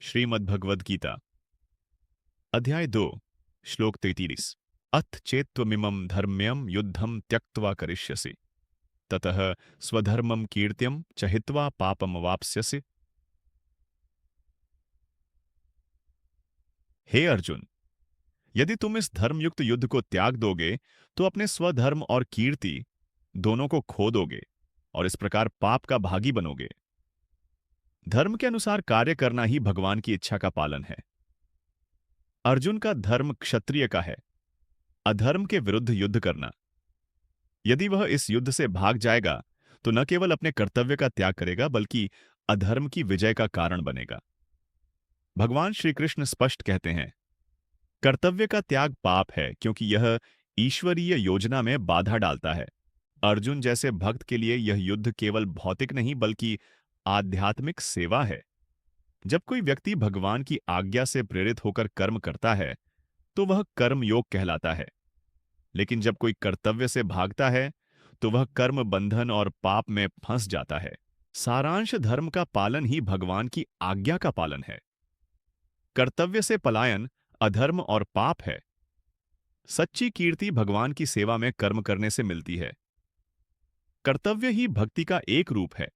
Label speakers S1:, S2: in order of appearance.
S1: श्रीमद्भगवद गीता अध्याय 2 श्लोक 33। अथ चेत्त्वमिमं धर्म्यं युद्धं त्यक्त्वा करिष्यसि ततः स्वधर्मं कीर्त्यं च हित्वा पापमवाप्स्यसि। हे अर्जुन, यदि तुम इस धर्मयुक्त युद्ध को त्याग दोगे तो अपने स्वधर्म और कीर्ति दोनों को खो दोगे और इस प्रकार पाप का भागी बनोगे। धर्म के अनुसार कार्य करना ही भगवान की इच्छा का पालन है। अर्जुन का धर्म क्षत्रिय का है, अधर्म के विरुद्ध युद्ध करना। यदि वह इस युद्ध से भाग जाएगा तो न केवल अपने कर्तव्य का त्याग करेगा बल्कि अधर्म की विजय का कारण बनेगा। भगवान श्री कृष्ण स्पष्ट कहते हैं, कर्तव्य का त्याग पाप है क्योंकि यह ईश्वरीय योजना में बाधा डालता है। अर्जुन जैसे भक्त के लिए यह युद्ध केवल भौतिक नहीं बल्कि आध्यात्मिक सेवा है। जब कोई व्यक्ति भगवान की आज्ञा से प्रेरित होकर कर्म करता है तो वह कर्म योग कहलाता है, लेकिन जब कोई कर्तव्य से भागता है तो वह कर्म बंधन और पाप में फंस जाता है। सारांश धर्म का पालन ही भगवान की आज्ञा का पालन है। कर्तव्य से पलायन अधर्म और पाप है। सच्ची कीर्ति भगवान की सेवा में कर्म करने से मिलती है। कर्तव्य ही भक्ति का एक रूप है।